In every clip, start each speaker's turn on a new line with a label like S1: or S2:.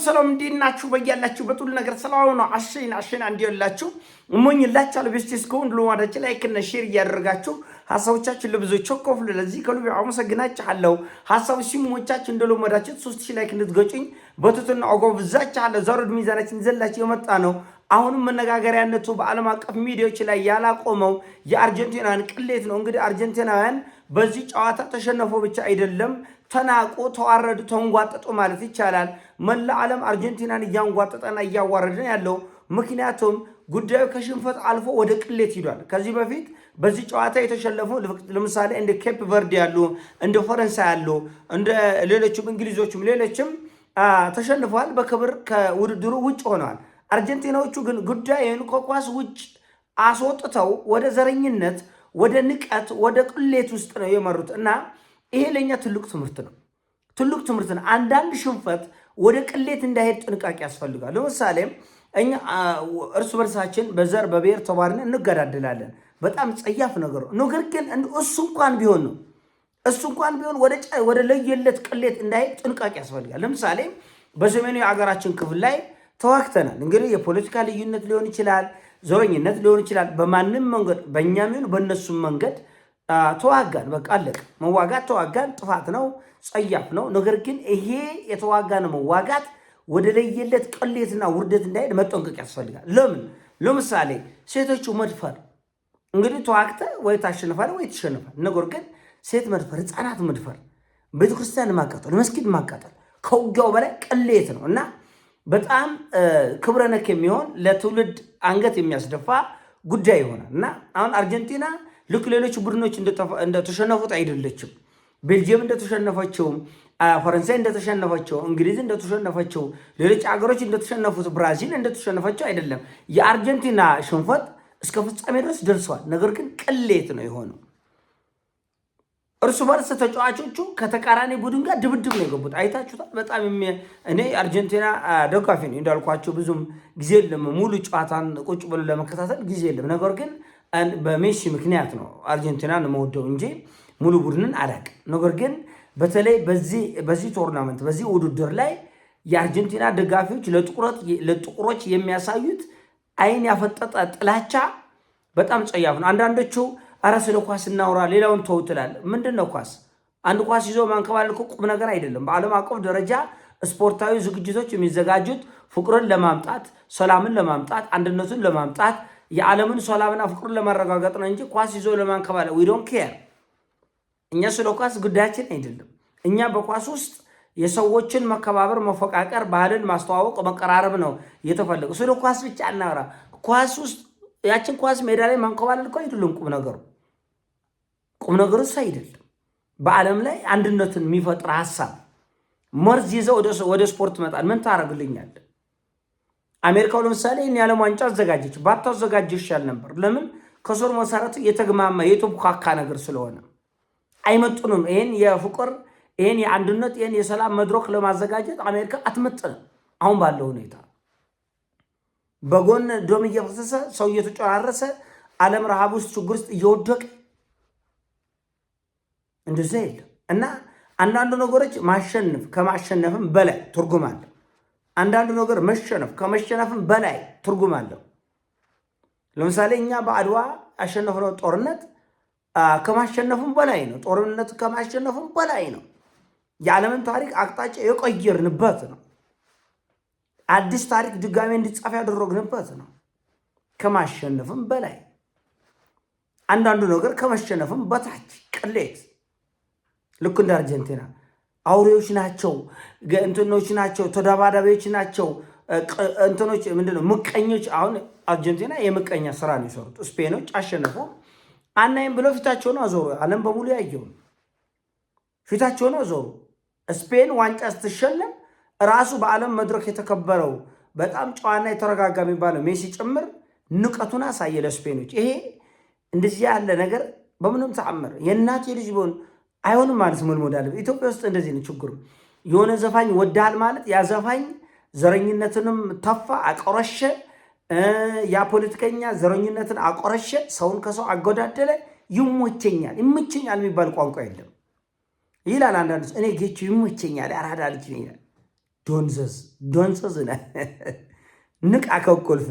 S1: ሰላም እንዲናችሁ በያላችሁ በጥሉ ነገር ሰላም ነው። አሽና እንዲያላችሁ እሞኝላችኋለሁ። ቤስቲስ ኮን ለዋዳች ላይክ እና ሼር እያደረጋችሁ ሐሳቦቻችሁን ለብዙዎች ቸኮፍሉ። ለዚህ ከልብ አመሰግናችኋለሁ። ሐሳብ ሲሞቻችሁ እንደለመዳችሁ 3000 ላይክ እንድትገጩኝ በትትና አጎብዛችኋለሁ። ዛሬ ሚዛናችን ዘላችሁ የመጣ ነው። አሁንም መነጋገሪያነቱ በዓለም አቀፍ ሚዲያዎች ላይ ያላቆመው የአርጀንቲናን ቅሌት ነው። እንግዲህ አርጀንቲናውያን በዚህ ጨዋታ ተሸነፉ ብቻ አይደለም ተናቆ ተዋረዱ ተንጓጠጡ ማለት ይቻላል። መላ ዓለም አርጀንቲናን እያንጓጠጠና እያዋረደ ያለው ምክንያቱም ጉዳዩ ከሽንፈት አልፎ ወደ ቅሌት ሄዷል። ከዚህ በፊት በዚህ ጨዋታ የተሸነፉ ለምሳሌ እንደ ኬፕ ቨርዲ ያሉ እንደ ፈረንሳይ ያሉ እንደ ሌሎችም እንግሊዞችም ሌሎችም ተሸንፈዋል። በክብር ከውድድሩ ውጭ ሆነዋል። አርጀንቲናዎቹ ግን ጉዳዩን ከኳስ ውጭ አስወጥተው ወደ ዘረኝነት፣ ወደ ንቀት፣ ወደ ቅሌት ውስጥ ነው የመሩት እና ይሄ ለኛ ትልቅ ትምህርት ነው። ትልቅ ትምህርት ነው። አንዳንድ ሽንፈት ወደ ቅሌት እንዳይሄድ ጥንቃቄ ያስፈልጋል። ለምሳሌ እኛ እርስ በርሳችን በዘር በብሔር ተባርነ እንገዳደላለን። በጣም ጸያፍ ነገር ነው። ነገር ግን እሱ እንኳን ቢሆን ወደ ለየለት ቅሌት እንዳይሄድ ጥንቃቄ ያስፈልጋል። ለምሳሌ በሰሜኑ የአገራችን ክፍል ላይ ተዋክተናል። እንግዲህ የፖለቲካ ልዩነት ሊሆን ይችላል፣ ዘረኝነት ሊሆን ይችላል። በማንም መንገድ በእኛም ይሁን በእነሱም መንገድ ተዋጋን። በቃ አለቀ። መዋጋት ተዋጋን፣ ጥፋት ነው፣ ጸያፍ ነው። ነገር ግን ይሄ የተዋጋን መዋጋት ወደ ለየለት ቅሌትና ውርደት እንዳይሄድ መጠንቀቅ ያስፈልጋል። ለምሳሌ ሴቶቹ መድፈር እንግዲህ ተዋግተ ወይ ታሸንፋል ወይ ትሸንፋል። ነገር ግን ሴት መድፈር፣ ህፃናት መድፈር፣ ቤተክርስቲያን ማቃጠል፣ መስጊድ ማቃጠል ከውጊያው በላይ ቅሌት ነው እና በጣም ክብረ ነክ የሚሆን ለትውልድ አንገት የሚያስደፋ ጉዳይ ይሆናል እና አሁን አርጀንቲና ልክ ሌሎች ቡድኖች እንደተሸነፉት አይደለችም። ቤልጅየም እንደተሸነፈችው፣ ፈረንሳይ እንደተሸነፈችው፣ እንግሊዝ እንደተሸነፈችው፣ ሌሎች አገሮች እንደተሸነፉት፣ ብራዚል እንደተሸነፈችው አይደለም። የአርጀንቲና ሽንፈት እስከ ፍጻሜ ድረስ ደርሰዋል። ነገር ግን ቅሌት ነው የሆነው። እርሱ በርስ ተጫዋቾቹ ከተቃራኒ ቡድን ጋር ድብድብ ነው የገቡት። አይታችሁታል። በጣም እኔ አርጀንቲና ደጋፊ ነኝ እንዳልኳቸው ብዙም ጊዜ የለም ሙሉ ጨዋታን ቁጭ ብሎ ለመከታተል ጊዜ የለም። ነገር ግን በሜሲ ምክንያት ነው አርጀንቲናን መወደው እንጂ ሙሉ ቡድንን አላውቅም። ነገር ግን በተለይ በዚህ ቶርናመንት በዚህ ውድድር ላይ የአርጀንቲና ደጋፊዎች ለጥቁሮች የሚያሳዩት አይን ያፈጠጠ ጥላቻ በጣም ጸያፍ ነው። አንዳንዶቹ አረ ስለ ኳስ እናውራ ሌላውን ተው ትላለህ። ምንድነው ኳስ? አንድ ኳስ ይዞ ማንከባለል ቁም ነገር አይደለም። በዓለም አቀፍ ደረጃ ስፖርታዊ ዝግጅቶች የሚዘጋጁት ፍቅርን ለማምጣት፣ ሰላምን ለማምጣት፣ አንድነቱን ለማምጣት፣ የዓለምን ሰላምና ፍቅርን ለማረጋገጥ ነው እንጂ ኳስ ይዞ ለማንከባለል we don't care። እኛ ስለ ኳስ ጉዳያችን አይደለም። እኛ በኳስ ውስጥ የሰዎችን መከባበር፣ መፈቃቀር፣ ባህልን ማስተዋወቅ፣ መቀራረብ ነው የተፈለገው። ስለ ኳስ ብቻ እናወራ። ኳስ ውስጥ ያችን ኳስ ሜዳ ላይ ማንከባለል እኮ አይደለም ቁም ነገሩ እሱ አይደለም። በዓለም ላይ አንድነትን የሚፈጥር ሀሳብ መርዝ ይዘው ወደ ስፖርት መጣል ምን ታደርግልኛለህ? አሜሪካው ለምሳሌ ይህን የዓለም ዋንጫ አዘጋጀች። ባታዘጋጅ ይሻል ነበር። ለምን? ከስር መሰረቱ የተግማማ የተቡካካ ነገር ስለሆነ አይመጡንም። ይህን የፍቅር ይህን የአንድነት ይህን የሰላም መድረክ ለማዘጋጀት አሜሪካ አትመጥንም። አሁን ባለው ሁኔታ በጎን ደም እየፈሰሰ ሰው እየተጨራረሰ ዓለም ረሃብ ውስጥ ችግር ውስጥ እየወደቀ እንደዚህ የለም እና አንዳንዱ ነገሮች ማሸነፍ ከማሸነፍም በላይ ትርጉም አለው። አንዳንዱ ነገር መሸነፍ ከመሸነፍም በላይ ትርጉም አለው። ለምሳሌ እኛ በአድዋ ያሸነፍነው ጦርነት ከማሸነፍም በላይ ነው። ጦርነት ከማሸነፍም በላይ ነው። የዓለምን ታሪክ አቅጣጫ የቀየርንበት ነው። አዲስ ታሪክ ድጋሜ እንዲጻፍ ያደረግንበት ነው። ከማሸነፍም በላይ አንዳንዱ ነገር ከመሸነፍም በታች ቅሌት። ልክ እንደ አርጀንቲና አውሬዎች ናቸው፣ እንትኖች ናቸው፣ ተደባዳቢዎች ናቸው፣ እንትኖች ምንድነው ምቀኞች። አሁን አርጀንቲና የምቀኛ ስራ ነው የሰሩት። ስፔኖች አሸነፉ አናይም ብለው ፊታቸውን አዞሩ። ዓለም በሙሉ ያየው ፊታቸውን አዞሩ። ስፔን ዋንጫ ስትሸለም ራሱ በዓለም መድረክ የተከበረው በጣም ጨዋና የተረጋጋ የሚባለው ሜሲ ጭምር ንቀቱን አሳየ ለስፔኖች። ይሄ እንደዚህ ያለ ነገር በምንም ተአምር የእናት የልጅ ቢሆን አይሆንም ማለት መልሞድ አለ። ኢትዮጵያ ውስጥ እንደዚህ ነው ችግሩ። የሆነ ዘፋኝ ወዳል ማለት ያ ዘፋኝ ዘረኝነትንም ተፋ አቆረሸ፣ ያ ፖለቲከኛ ዘረኝነትን አቆረሸ፣ ሰውን ከሰው አጎዳደለ። ይሞቸኛል የሚባል ቋንቋ የለም ይላል። አንዳንዶች እኔ ጌቹ ይሞቸኛል አራዳ ልጅ ይላል። ዶንዘዝ ንቃ ከቁልፈ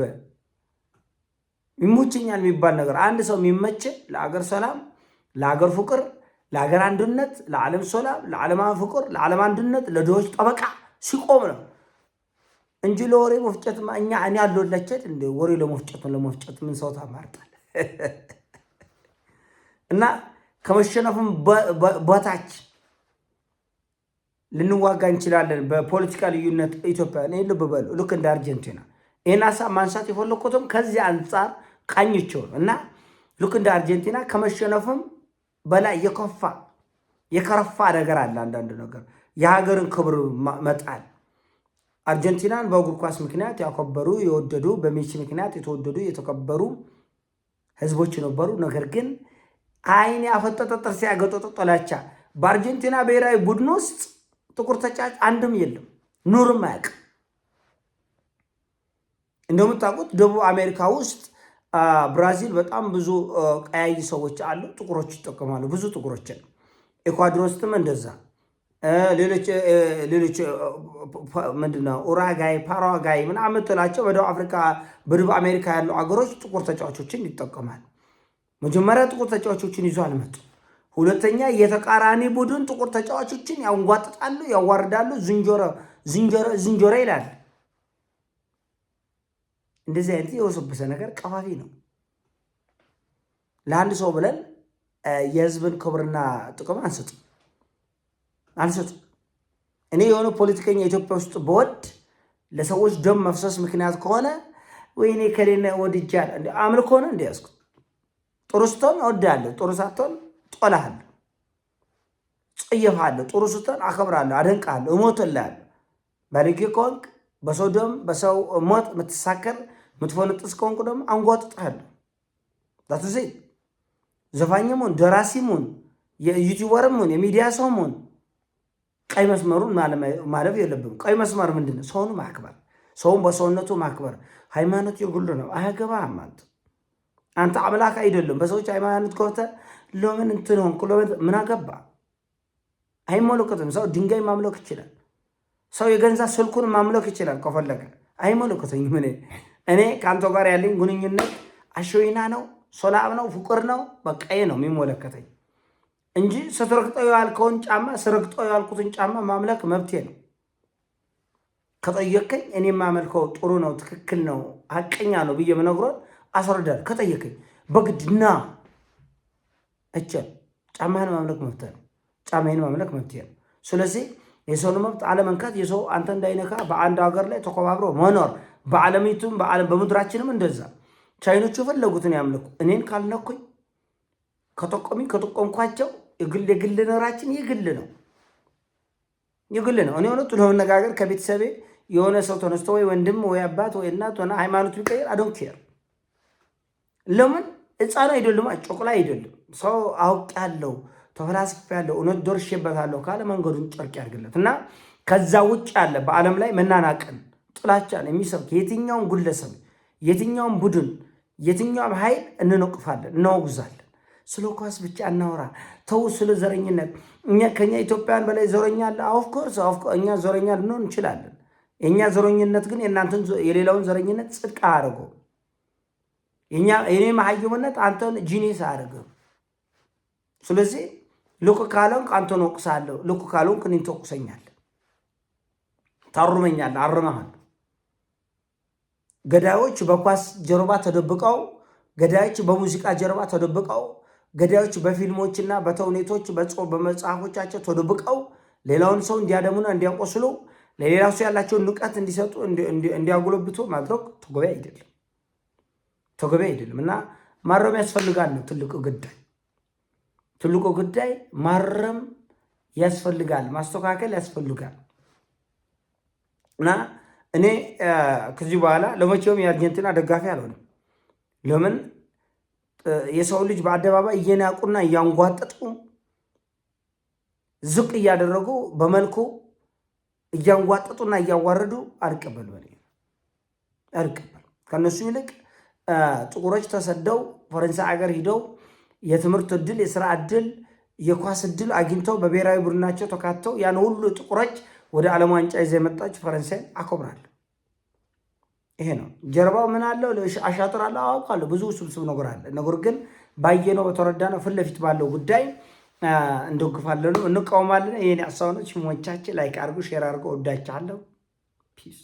S1: ይሙችኛል የሚባል ነገር አንድ ሰው የሚመች ለአገር ሰላም፣ ለአገር ፍቅር፣ ለአገር አንድነት፣ ለዓለም ሰላም፣ ለዓለም ፍቅር፣ ለዓለም አንድነት፣ ለድሆች ጠበቃ ሲቆም ነው እንጂ ለወሬ መፍጨት እኛ እኔ ያለላችት እንደ ወሬ ለመፍጨት ምን ሰው ታማርጣል? እና ከመሸነፍም በታች ልንዋጋ እንችላለን። በፖለቲካ ልዩነት ኢትዮጵያ እኔ ልብ በሉ ልክ እንደ አርጀንቲና ይሄን ሀሳብ ማንሳት የፈለኩትም ከዚህ አንጻር ቃኝቸው ነው። እና ልክ እንደ አርጀንቲና ከመሸነፍም በላይ የከረፋ ነገር አለ። አንዳንድ ነገር የሀገርን ክብር መጣል አርጀንቲናን በእግር ኳስ ምክንያት ያከበሩ የወደዱ በሜሲ ምክንያት የተወደዱ የተከበሩ ህዝቦች ነበሩ። ነገር ግን አይን ያፈጠጠ ጥርስ ያገጠጠ ጥላቻ በአርጀንቲና ብሔራዊ ቡድን ውስጥ ጥቁር ተጫዋች አንድም የለም፣ ኑርም አያውቅም። እንደምታውቁት ደቡብ አሜሪካ ውስጥ ብራዚል በጣም ብዙ ቀያይ ሰዎች አሉ፣ ጥቁሮች ይጠቀማሉ፣ ብዙ ጥቁሮችን። ኢኳዶር ውስጥም እንደዛ ሌሎች ምንድነው ኡራጋይ፣ ፓራጓይ ምናምን ትላቸው በደቡብ አፍሪካ በደቡብ አሜሪካ ያሉ አገሮች ጥቁር ተጫዋቾችን ይጠቀማል። መጀመሪያ ጥቁር ተጫዋቾችን ይዞ አልመጡ። ሁለተኛ የተቃራኒ ቡድን ጥቁር ተጫዋቾችን ያንጓጥጣሉ፣ ያዋርዳሉ፣ ዝንጀሮ ይላል። እንደዚህ አይነት የወሰበሰ ነገር ቀፋፊ ነው። ለአንድ ሰው ብለን የህዝብን ክብርና ጥቅም አንሰጥም። እኔ የሆነ ፖለቲከኛ ኢትዮጵያ ውስጥ በወድ ለሰዎች ደም መፍሰስ ምክንያት ከሆነ ወይኔ ከሌነ ወድጃል እንደ አምልኮ ነው እንዲያስኩ ጥሩ ስትሆን እወዳለሁ፣ ጥሩ ሳትሆን ጦልሃለሁ፣ ጽየፋለሁ፣ ጥሩ ስትሆን አከብራለሁ፣ አደንቃለሁ፣ እሞትልሃለሁ። ባለጌ ከሆንክ በሰው ደም በሰው ሞት የምትሳከር የምትፈነጥስ ከሆንኩ ደግሞ አንጓጥጥሃለሁ። ዛቱሴ ዘፋኝም ሆን ደራሲም ሆን የዩቲዩበርም ሆን የሚዲያ ሰውም ሆን ቀይ መስመሩን ማለፍ የለብም። ቀይ መስመር ምንድን ነው? ሰውን ማክበር፣ ሰውን በሰውነቱ ማክበር። ሃይማኖት የሁሉ ነው፣ አያገባህም። አንተ አምላክ አይደለም። በሰዎች ሃይማኖት ከወተ ለምን እንትን ሆንኩ ምን አገባ? አይመለከትም። ሰው ድንጋይ ማምለክ ይችላል። ሰው የገንዛ ስልኩን ማምለክ ይችላል ከፈለገ። አይመለከተኝም። እኔ ከአንተ ጋር ያለኝ ግንኙነት አሸይና ነው፣ ሶላም ነው፣ ፍቅር ነው። በቃ ነው የሚመለከተኝ እንጂ ስትረግጠው ያልከውን ጫማ ስረግጠው ያልኩትን ጫማ ማምለክ መብቴ ነው። ከጠየቀኝ እኔ የማመልከው ጥሩ ነው፣ ትክክል ነው፣ ሀቀኛ ነው ብዬ መነግሮን አስረዳል። ከጠየቀኝ በግድና እቸል ጫማህን ማምለክ መብቴ ነው፣ ጫማህን ማምለክ መብቴ ነው። ስለዚህ የሰውን መብት አለመንካት፣ የሰው አንተ እንዳይነካ በአንድ ሀገር ላይ ተከባብሮ መኖር፣ በዓለሚቱም በምድራችንም እንደዛ። ቻይኖቹ የፈለጉትን ያምልኩ፣ እኔን ካልነኩኝ ከጠቆምኳቸው የግል ነራችን የግል ነው። እኔ እውነቱ ለመነጋገር ከቤተሰቤ የሆነ ሰው ተነስቶ ወይ ወንድም ወይ አባት ወይ እናት ሆነ ሃይማኖት ቢቀይር አይ ዶንት ኬር። ለምን ሕፃን አይደለም፣ ጮቅላ አይደለም። ሰው አውቄያለሁ፣ ተፈላስፌያለሁ፣ እውነት ደርሼበታለሁ ካለ መንገዱን ጨርቅ ያድርግለት እና ከዛ ውጭ ያለ በዓለም ላይ መናናቅን፣ ጥላቻን የሚሰብክ የትኛውም ግለሰብ፣ የትኛውም ቡድን፣ የትኛውም ኃይል እንነቅፋለን፣ እናወግዛለን። ስለ ኳስ ብቻ እናወራ። ተው ስለ ዘረኝነት። ከኛ ኢትዮጵያን በላይ ዘረኛ አለ? ኦፍኮርስ እኛ ዘረኛ ልንሆን እንችላለን። የእኛ ዘረኝነት ግን የሌላውን ዘረኝነት ጽድቅ አያደርገው። የኔ መሀይምነት አንተን ጂኔስ አያደርገው። ስለዚህ ልክ ካልሆንክ አንተን ወቅሳለሁ፣ ልክ ካልሆንክ እኔን ትወቅሰኛለህ፣ ታርመኛለህ፣ አርመሃል። ገዳዮች በኳስ ጀርባ ተደብቀው፣ ገዳዮች በሙዚቃ ጀርባ ተደብቀው፣ ገዳዮች በፊልሞችና በተውኔቶች በመጽሐፎቻቸው ተደብቀው ሌላውን ሰው እንዲያደሙና እንዲያቆስሉ ለሌላው ሰው ያላቸውን ንቀት እንዲሰጡ እንዲያጎለብቱ ማድረግ ተገቢ አይደለም እና ማረም ያስፈልጋል ነው ትልቁ ጉዳይ ማረም ያስፈልጋል፣ ማስተካከል ያስፈልጋል። እና እኔ ከዚህ በኋላ ለመቼውም የአርጀንቲና ደጋፊ አልሆንም። ለምን የሰው ልጅ በአደባባይ እየናቁና እያንጓጠጡ ዝቅ እያደረጉ በመልኩ እያንጓጠጡና እያዋረዱ አልቀበል። ከነሱ ይልቅ ጥቁሮች ተሰደው ፈረንሳይ ሀገር ሂደው የትምህርት እድል፣ የስራ እድል፣ የኳስ እድል አግኝተው በብሔራዊ ቡድናቸው ተካተው ያን ሁሉ ጥቁሮች ወደ ዓለም ዋንጫ ይዘው የመጣችው ፈረንሳይ አከብራለሁ። ይሄ ነው ጀርባው ምን አለው አሻጥር አለ አውቃለሁ። ብዙ ስብስብ ነገር አለ። ነገር ግን ባየነው በተረዳነው ፊት ለፊት ባለው ጉዳይ እንደግፋለን፣ እንቃወማለን። ይሄን ያሳውነው ሲሞቻችን ላይክ አድርጉ፣ ሼር አድርጉ። ወዳችኋለሁ። ፒስ